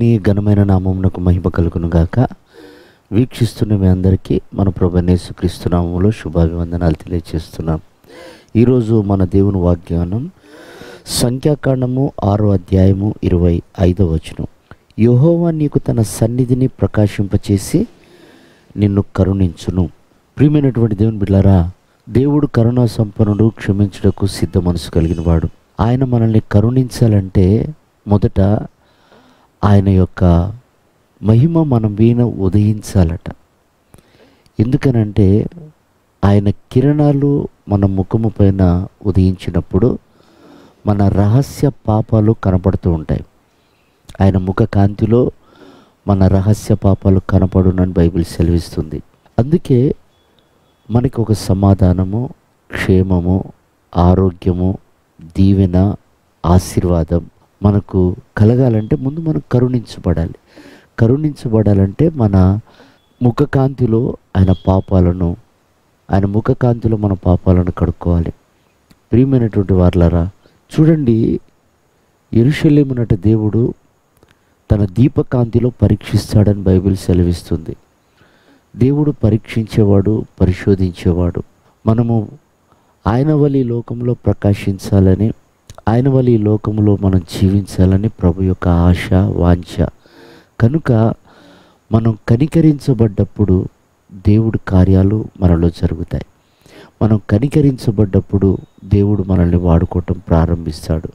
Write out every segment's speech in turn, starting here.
దేవుని ఘనమైన నామమునకు మహిమ కలుగును గాక. వీక్షిస్తున్న మీ అందరికీ మన ప్రభువైన యేసుక్రీస్తు నామములో శుభాభివందనాలు తెలియజేస్తున్నాం. ఈరోజు మన దేవుని వాగ్దానం సంఖ్యాకాండము 6వ అధ్యాయము 25వ వచనం. యెహోవా నీకు తన సన్నిధిని ప్రకాశింపచేసి నిన్ను కరుణించును. ప్రియమైనటువంటి దేవుని బిడ్డలారా, దేవుడు కరుణా సంపన్నుడు, క్షమించుటకు సిద్ధ మనసు కలిగిన వాడు. ఆయన మనల్ని కరుణించాలంటే మొదట ఆయన యొక్క మహిమ మనం వీణ ఉదయించాలట. ఎందుకనంటే ఆయన కిరణాలు మన ముఖము పైన ఉదయించినప్పుడు మన రహస్య పాపాలు కనపడుతూ ఉంటాయి. ఆయన ముఖ కాంతిలో మన రహస్య పాపాలు కనపడునని బైబిల్ సెలవిస్తుంది. అందుకే మనకి ఒక సమాధానము, క్షేమము, ఆరోగ్యము, దీవెన, ఆశీర్వాదం మనకు కలగాలంటే ముందు మనం కరుణించబడాలి. కరుణించబడాలంటే మన ముఖకాంతిలో ఆయన ముఖకాంతిలో మన పాపాలను కడుక్కోవాలి. ప్రియమైనటువంటి వారలారా, చూడండి, యెరూషలేమునట దేవుడు తన దీపకాంతిలో పరీక్షిస్తాడని బైబిల్ సెలవిస్తుంది. దేవుడు పరీక్షించేవాడు, పరిశోధించేవాడు. మనము ఆయన వలె లోకంలో ప్రకాశించాలని, ఆయన వలె లోకంలో మనం జీవించాలని ప్రభు యొక్క ఆశ, వాంఛ. కనుక మనం కనికరించబడ్డప్పుడు దేవుడి కార్యాలు మనలో జరుగుతాయి. మనం కనికరించబడ్డప్పుడు దేవుడు మనల్ని వాడుకోవటం ప్రారంభిస్తాడు.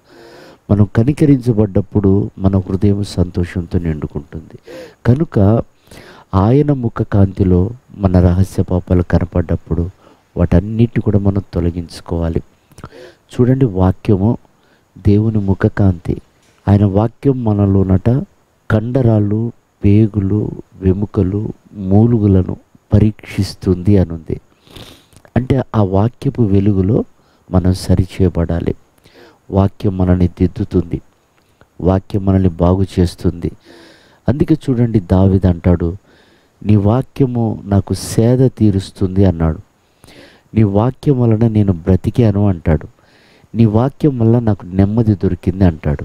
మనం కనికరించబడ్డప్పుడు మన హృదయం సంతోషంతో నిండుకుంటుంది. కనుక ఆయన ముఖ కాంతిలో మన రహస్య పాపాలు కనపడ్డప్పుడు వాటన్నిటి కూడా మనం తొలగించుకోవాలి. చూడండి, వాక్యము దేవుని ముఖకాంతి. ఆయన వాక్యం మనలోనట కండరాలు, పేగులు, వెముకలు, మూలుగులను పరీక్షిస్తుంది అనుంది. అంటే ఆ వాక్యపు వెలుగులో మనం సరిచేయబడాలి. వాక్యం మనల్ని దిద్దుతుంది, వాక్యం మనల్ని బాగు చేస్తుంది. అందుకే చూడండి, దావీదు అంటాడు, నీ వాక్యము నాకు సేద తీరుస్తుంది అన్నాడు. నీ వాక్యం వలన నేను బ్రతికాను అంటాడు. నీ వాక్యం వల్ల నాకు నెమ్మది దొరికింది అంటాడు.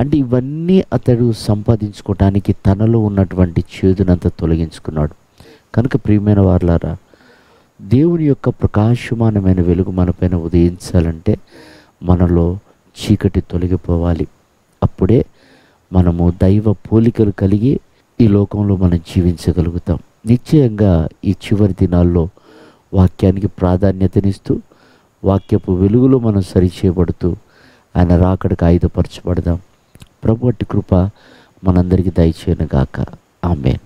అంటే ఇవన్నీ అతడు సంపాదించుకోవటానికి తనలో ఉన్నటువంటి చేదునంతా తొలగించుకున్నాడు. కనుక ప్రియమైన వారలారా, దేవుని యొక్క ప్రకాశమానమైన వెలుగు మనపైన ఉదయించాలంటే మనలో చీకటి తొలగిపోవాలి. అప్పుడే మనము దైవ పోలికలు కలిగి ఈ లోకంలో మనం జీవించగలుగుతాం. నిశ్చయంగా ఈ చివరి దినాల్లో వాక్యానికి ప్రాధాన్యతనిస్తూ వాక్యపు వెలుగులో మనం సరిచేయబడుతూ ఆయన రాకడకు ఆయుధపరచబడదాం. ప్రభు అట్టి కృప మనందరికీ దయచేయను గాక. ఆమేన్.